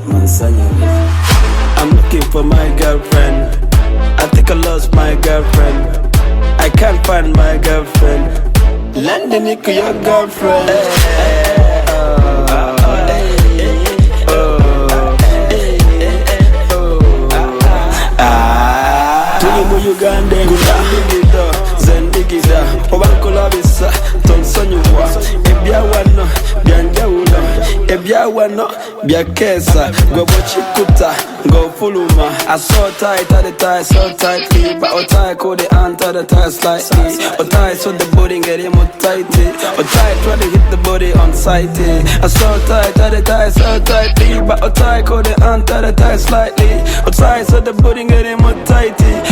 I'm looking for my girlfriend. I think I lost my girlfriend. I can't find my girlfriend. London, you your girlfriend. Uganda Digida, Zendigida, Obankola Bisa, Tonsonyuwa, Ebiawano, Bianjawulo, Ebiawano, Biakesa, Gobochikuta, Go Fuluma. I saw tight at the tie, so tightly, but Otai called the ant the tie slightly. Otai saw the body getting more tighty. Otai tried to hit the body on sight. I saw tight at the tie, so tightly, but Otai called the ant the tie slightly. Otai saw the body getting more tighty.